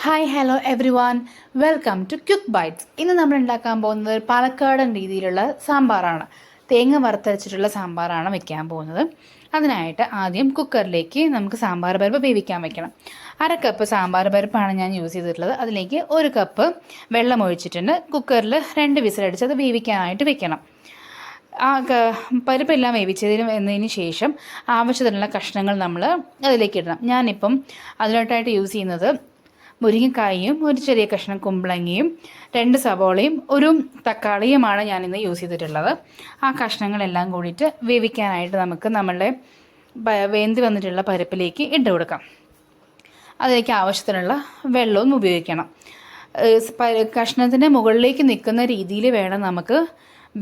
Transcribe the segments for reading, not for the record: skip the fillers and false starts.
Hi hello everyone, welcome to quick bites. ഇന്ന് നമ്മൾ ഉണ്ടാക്കാൻ പോകുന്നത് പാലക്കാടൻ രീതിയിലുള്ള സാമ്പാറാണ്. തേങ്ങ വറുത്തരച്ചിട്ടുള്ള സാമ്പാറാണ് വെക്കാൻ പോകുന്നത്. അതിനായിട്ട് ആദ്യം കുക്കറിലേക്ക് നമുക്ക് സാമ്പാർ പരിപ്പ് വേവിക്കാൻ വെക്കണം. 1/2 കപ്പ് സാമ്പാർ പരിപ്പാണ് ഞാൻ യൂസ് ചെയ്തിട്ടുള്ളത്. അതിലേക്ക് 1 കപ്പ് വെള്ളം ഒഴിച്ചിട്ടുണ്ട്. കുക്കറിൽ 2 വിസിലടിച്ച് അത് വേവിക്കാനായിട്ട് വെക്കണം. പരിപ്പെല്ലാം എന്നതിന് ശേഷം ആവശ്യത്തിനുള്ള കഷ്ണങ്ങൾ നമ്മൾ അതിലേക്ക് ഇടണം. ഞാനിപ്പം അതിലോട്ടായിട്ട് യൂസ് ചെയ്യുന്നത് മുരിങ്ങക്കായും ഒരു ചെറിയ കഷ്ണം കുമ്പളങ്ങയും 2 സവോളയും ഒരു തക്കാളിയുമാണ് ഞാനിന്ന് യൂസ് ചെയ്തിട്ടുള്ളത്. ആ കഷ്ണങ്ങളെല്ലാം കൂടിയിട്ട് വേവിക്കാനായിട്ട് നമുക്ക് നമ്മളുടെ വെന്ത് വന്നിട്ടുള്ള പരിപ്പിലേക്ക് ഇട്ട് കൊടുക്കാം. അതിലേക്ക് ആവശ്യത്തിനുള്ള വെള്ളവും ഉപയോഗിക്കണം. കഷ്ണത്തിൻ്റെ മുകളിലേക്ക് നിൽക്കുന്ന രീതിയിൽ വേണം നമുക്ക്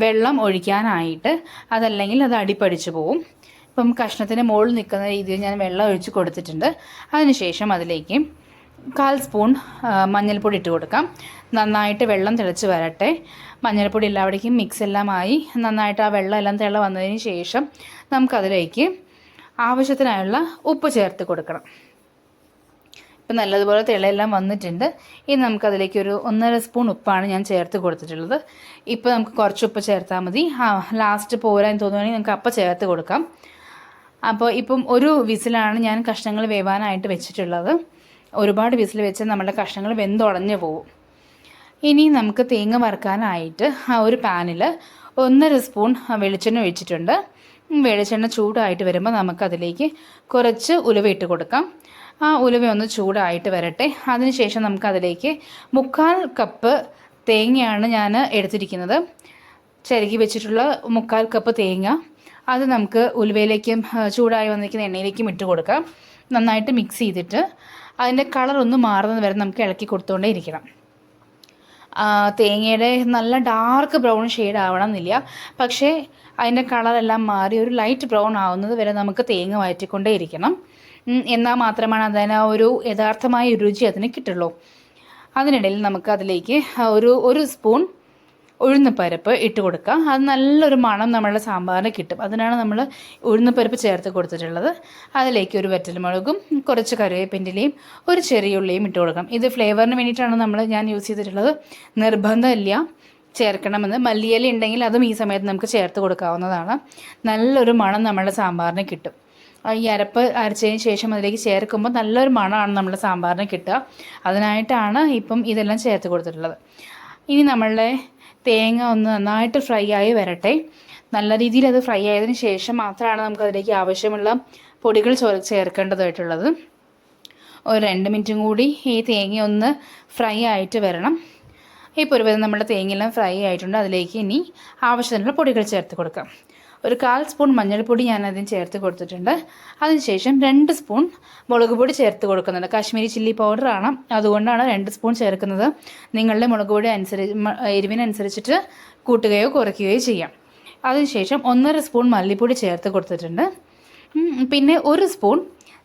വെള്ളം ഒഴിക്കാനായിട്ട്, അതല്ലെങ്കിൽ അത് അടിപ്പടിച്ചു പോവും. ഇപ്പം കഷ്ണത്തിൻ്റെ മുകളിൽ നിൽക്കുന്ന രീതിയിൽ ഞാൻ വെള്ളം ഒഴിച്ച് കൊടുത്തിട്ടുണ്ട്. അതിനുശേഷം അതിലേക്ക് 1/4 സ്പൂൺ മഞ്ഞൾപ്പൊടി ഇട്ട് കൊടുക്കാം. നന്നായിട്ട് വെള്ളം തിളച്ച് വരട്ടെ. മഞ്ഞൾപ്പൊടി എല്ലാവിടേക്കും മിക്സ് എല്ലാമായി നന്നായിട്ട് ആ വെള്ളം എല്ലാം തിള വന്നതിന് ശേഷം നമുക്കതിലേക്ക് ആവശ്യത്തിനായുള്ള ഉപ്പ് ചേർത്ത് കൊടുക്കണം. ഇപ്പം നല്ലതുപോലെ തിളയെല്ലാം വന്നിട്ടുണ്ട്. ഇനി നമുക്കതിലേക്ക് ഒരു 1.5 സ്പൂൺ ഉപ്പാണ് ഞാൻ ചേർത്ത് കൊടുത്തിട്ടുള്ളത്. ഇപ്പോൾ നമുക്ക് കുറച്ച് ഉപ്പ് ചേർത്താൽ മതി. ലാസ്റ്റ് പോരാൻ തോന്നുകയാണെങ്കിൽ നമുക്ക് അപ്പം ചേർത്ത് കൊടുക്കാം. അപ്പോൾ ഇപ്പം ഒരു വിസിലാണ് ഞാൻ കഷ്ണങ്ങൾ വേവാനായിട്ട് വെച്ചിട്ടുള്ളത്. ഒരുപാട് വിസിൽ വെച്ച് നമ്മുടെ കഷ്ണങ്ങൾ വെന്തുടഞ്ഞു പോകും. ഇനി നമുക്ക് തേങ്ങ വറുക്കാനായിട്ട് ഒരു പാനിൽ 1.5 സ്പൂൺ വെളിച്ചെണ്ണ ഒഴിച്ചിട്ടുണ്ട്. വെളിച്ചെണ്ണ ചൂടായിട്ട് വരുമ്പോൾ നമുക്കതിലേക്ക് കുറച്ച് ഉലുവ ഇട്ട് കൊടുക്കാം. ആ ഉലുവ ഒന്ന് ചൂടായിട്ട് വരട്ടെ. അതിനുശേഷം നമുക്കതിലേക്ക് 1/4 കപ്പ് തേങ്ങയാണ് ഞാൻ എടുത്തിരിക്കുന്നത്. ചിരകി വെച്ചിട്ടുള്ള 1/4 കപ്പ് തേങ്ങ അത് നമുക്ക് ഉലുവയിലേക്കും ചൂടായി വന്നിരിക്കുന്ന എണ്ണയിലേക്കും ഇട്ട് കൊടുക്കാം. നന്നായിട്ട് മിക്സ് ചെയ്തിട്ട് അതിൻ്റെ കളറൊന്ന് മാറുന്നത് വരെ നമുക്ക് ഇളക്കി കൊടുത്തുകൊണ്ടേ ഇരിക്കണം. തേങ്ങയുടെ നല്ല ഡാർക്ക് ബ്രൗൺ ഷെയ്ഡ് ആവണം എന്നില്ല, പക്ഷേ അതിൻ്റെ കളറെല്ലാം മാറി ഒരു ലൈറ്റ് ബ്രൗൺ ആവുന്നത് വരെ നമുക്ക് തേങ്ങ വഴറ്റിക്കൊണ്ടേ ഇരിക്കണം. എന്നാൽ മാത്രമാണ് അതിന് ഒരു യഥാർത്ഥമായ രുചി അതിന് കിട്ടുള്ളൂ. അതിനിടയിൽ നമുക്ക് അതിലേക്ക് ഒരു സ്പൂൺ ഉഴുന്നുപരിപ്പ് ഇട്ട് കൊടുക്കുക. അത് നല്ലൊരു മണം നമ്മളുടെ സാമ്പാറിന് കിട്ടും. അതിനാണ് നമ്മൾ ഉഴുന്നുപരിപ്പ് ചേർത്ത് കൊടുത്തിട്ടുള്ളത്. അതിലേക്ക് ഒരു വറ്റൽമുളകും കുറച്ച് കറിവേപ്പിൻ്റെലയും ഒരു ചെറിയ ഉള്ളിയും ഇട്ട് കൊടുക്കാം. ഇത് ഫ്ലേവറിന് വേണ്ടിയിട്ടാണ് ഞാൻ യൂസ് ചെയ്തിട്ടുള്ളത്. നിർബന്ധമില്ല ചേർക്കണമെന്ന്. മല്ലിയില ഉണ്ടെങ്കിൽ അതും ഈ സമയത്ത് നമുക്ക് ചേർത്ത് കൊടുക്കാവുന്നതാണ്. നല്ലൊരു മണം നമ്മുടെ സാമ്പാറിന് കിട്ടും. ഈ അരപ്പ് അരച്ചതിന് ശേഷം അതിലേക്ക് ചേർക്കുമ്പോൾ നല്ലൊരു മണമാണ് നമ്മുടെ സാമ്പാറിന് കിട്ടുക. അതിനായിട്ടാണ് ഇപ്പം ഇതെല്ലാം ചേർത്ത് കൊടുത്തിട്ടുള്ളത്. ഇനി നമ്മളുടെ തേങ്ങ ഒന്ന് നന്നായിട്ട് ഫ്രൈ ആയി വരട്ടെ. നല്ല രീതിയിൽ അത് ഫ്രൈ ആയതിന് ശേഷം മാത്രമാണ് നമുക്കതിലേക്ക് ആവശ്യമുള്ള പൊടികൾ ചേർക്കേണ്ടതായിട്ടുള്ളത്. ഒരു 2 മിനിറ്റും കൂടി ഈ തേങ്ങ ഒന്ന് ഫ്രൈ ആയിട്ട് വരണം. ഇപ്പോൾ ഒരു വിധം നമ്മുടെ തേങ്ങയെല്ലാം ഫ്രൈ ആയിട്ടുണ്ട്. അതിലേക്ക് ഇനി ആവശ്യത്തിനുള്ള പൊടികൾ ചേർത്ത് കൊടുക്കാം. ഒരു 1/4 സ്പൂൺ മഞ്ഞൾപ്പൊടി ഞാനതിന് ചേർത്ത് കൊടുത്തിട്ടുണ്ട്. അതിനുശേഷം 2 സ്പൂൺ മുളക് പൊടി ചേർത്ത് കൊടുക്കുന്നുണ്ട്. കാശ്മീരി ചില്ലി പൗഡറാണ്, അതുകൊണ്ടാണ് 2 സ്പൂൺ ചേർക്കുന്നത്. നിങ്ങളുടെ മുളക് പൊടി എരിവിനനുസരിച്ചിട്ട് കൂട്ടുകയോ കുറയ്ക്കുകയോ ചെയ്യാം. അതിനുശേഷം 1.5 സ്പൂൺ മല്ലിപ്പൊടി ചേർത്ത് കൊടുത്തിട്ടുണ്ട്. പിന്നെ 1 സ്പൂൺ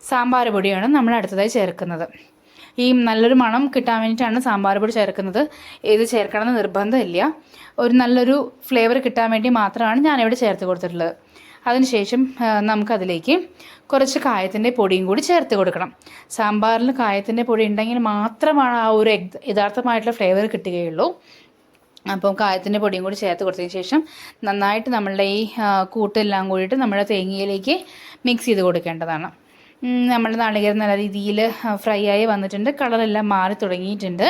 സാമ്പാർ പൊടിയാണ് നമ്മൾ അടുത്തതായി ചേർക്കുന്നത്. ഈ നല്ലൊരു മണം കിട്ടാൻ വേണ്ടിയിട്ടാണ് സാമ്പാർ പൊടി ചേർക്കുന്നത്. ഇത് ചേർക്കണമെന്ന് നിർബന്ധമില്ല. ഒരു നല്ലൊരു ഫ്ലേവർ കിട്ടാൻ വേണ്ടി മാത്രമാണ് ഞാനിവിടെ ചേർത്ത് കൊടുത്തിട്ടുള്ളത്. അതിനുശേഷം നമുക്കതിലേക്ക് കുറച്ച് കായത്തിൻ്റെ പൊടിയും കൂടി ചേർത്ത് കൊടുക്കണം. സാമ്പാറിൽ കായത്തിൻ്റെ പൊടി ഉണ്ടെങ്കിൽ മാത്രമാണ് ആ ഒരു യഥാർത്ഥമായിട്ടുള്ള ഫ്ലേവർ കിട്ടുകയുള്ളൂ. അപ്പം കായത്തിൻ്റെ പൊടിയും കൂടി ചേർത്ത് കൊടുത്തതിന് ശേഷം നന്നായിട്ട് നമ്മളുടെ ഈ കൂട്ടെല്ലാം കൂടിയിട്ട് നമ്മുടെ തേങ്ങയിലേക്ക് മിക്സ് ചെയ്ത് കൊടുക്കേണ്ടതാണ്. നമ്മുടെ നാളികേരം നല്ല രീതിയിൽ ഫ്രൈ ആയി വന്നിട്ടുണ്ട്. കളറെല്ലാം മാറി തുടങ്ങിയിട്ടുണ്ട്.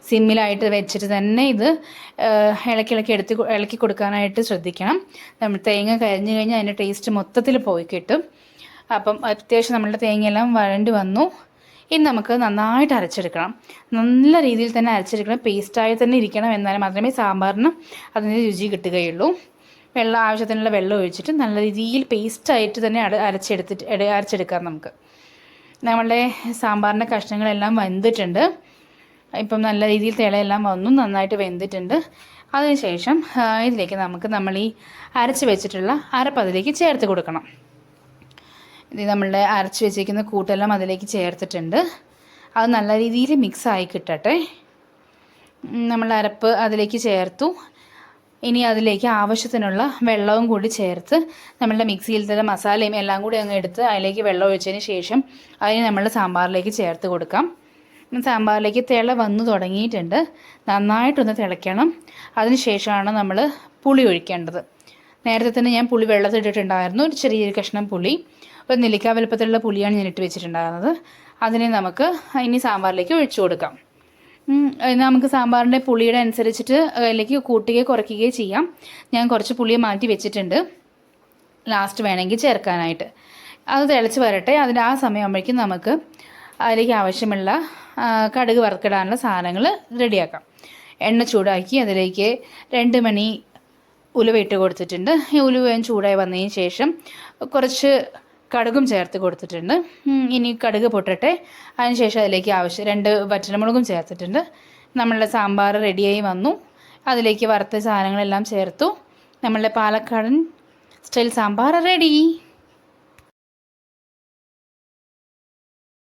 സിമ്മിലായിട്ട് വെച്ചിട്ട് തന്നെ ഇത് ഇളക്കി കൊടുക്കാനായിട്ട് ശ്രദ്ധിക്കണം. നമ്മൾ തേങ്ങ കരിഞ്ഞു കഴിഞ്ഞാൽ അതിൻ്റെ ടേസ്റ്റ് മൊത്തത്തിൽ പോയി കിട്ടും. അപ്പം അത്യാവശ്യം നമ്മളുടെ തേങ്ങയെല്ലാം വഴണ്ടി വന്നു. ഇനി നമുക്ക് നന്നായിട്ട് അരച്ചെടുക്കണം. നല്ല രീതിയിൽ തന്നെ അരച്ചെടുക്കണം. പേസ്റ്റായി തന്നെ ഇരിക്കണം. എന്നാൽ മാത്രമേ സാമ്പാറിന് അതിൻ്റെ രുചി കിട്ടുകയുള്ളൂ. ആവശ്യത്തിനുള്ള വെള്ളം ഒഴിച്ചിട്ട് നല്ല രീതിയിൽ പേസ്റ്റായിട്ട് തന്നെ അരച്ചെടുക്കാം. നമുക്ക് നമ്മളുടെ സാമ്പാറിൻ്റെ കഷ്ണങ്ങളെല്ലാം വെന്തിട്ടുണ്ട്. ഇപ്പം നല്ല രീതിയിൽ തിളയെല്ലാം വന്നു, നന്നായിട്ട് വെന്തിട്ടുണ്ട്. അതിനുശേഷം ഇതിലേക്ക് നമ്മൾ ഈ അരച്ച് വെച്ചിട്ടുള്ള അരപ്പ് അതിലേക്ക് ചേർത്ത് കൊടുക്കണം. ഇത് നമ്മളുടെ അരച്ച് വെച്ചിരിക്കുന്ന കൂട്ടെല്ലാം അതിലേക്ക് ചേർത്തിട്ടുണ്ട്. അത് നല്ല രീതിയിൽ മിക്സായി കിട്ടട്ടെ. നമ്മൾ അരപ്പ് അതിലേക്ക് ചേർത്തു. ഇനി അതിലേക്ക് ആവശ്യത്തിനുള്ള വെള്ളവും കൂടി ചേർത്ത് നമ്മളുടെ മിക്സിയിലത്തെ മസാലയും എല്ലാം കൂടി അങ്ങ് എടുത്ത് അതിലേക്ക് വെള്ളം ഒഴിച്ചതിന് ശേഷം അതിന് നമ്മൾ സാമ്പാറിലേക്ക് ചേർത്ത് കൊടുക്കാം. സാമ്പാറിലേക്ക് തിള വന്നു തുടങ്ങിയിട്ടുണ്ട്. നന്നായിട്ടൊന്ന് തിളയ്ക്കണം. അതിന് ശേഷമാണ് നമ്മൾ പുളി ഒഴിക്കേണ്ടത്. നേരത്തെ തന്നെ ഞാൻ പുളി വെള്ളത്തിലിട്ടിട്ടുണ്ടായിരുന്നു. ഒരു ചെറിയൊരു കഷ്ണം പുളി, ഒരു നെല്ലിക്ക വലുപ്പത്തിലുള്ള പുളിയാണ് ഞാൻ ഇട്ട് വെച്ചിട്ടുണ്ടായിരുന്നത്. അതിനെ നമുക്ക് ഇനി സാമ്പാറിലേക്ക് ഒഴിച്ചു കൊടുക്കാം. നമുക്ക് സാമ്പാറിൻ്റെ പുളിയുടെ അനുസരിച്ചിട്ട് അതിലേക്ക് കൂട്ടുകയോ കുറയ്ക്കുകയോ ചെയ്യാം. ഞാൻ കുറച്ച് പുളിയെ മാറ്റി വെച്ചിട്ടുണ്ട് ലാസ്റ്റ് വേണമെങ്കിൽ ചേർക്കാനായിട്ട്. അത് തിളച്ച് വരട്ടെ. അതിൻ്റെ ആ സമയമാകുമ്പോഴേക്കും നമുക്ക് അതിലേക്ക് ആവശ്യമുള്ള കടുക് വറുക്കിടാനുള്ള സാധനങ്ങൾ റെഡിയാക്കാം. എണ്ണ ചൂടാക്കി അതിലേക്ക് 2 മണി ഉലുവ ഇട്ട് കൊടുത്തിട്ടുണ്ട്. ഈ ഉലുവയും ചൂടായി വന്നതിന് ശേഷം കുറച്ച് കടുകും ചേർത്ത് കൊടുത്തിട്ടുണ്ട്. ഇനി കടുക് പൊട്ടട്ടെ. അതിനുശേഷം അതിലേക്ക് 2 വറ്റൽമുളകും ചേർത്തിട്ടുണ്ട്. നമ്മളുടെ സാമ്പാർ റെഡിയായി വന്നു. അതിലേക്ക് വറുത്ത സാധനങ്ങളെല്ലാം ചേർത്തു. നമ്മളുടെ പാലക്കാടൻ സ്റ്റൈൽ സാമ്പാർ റെഡി.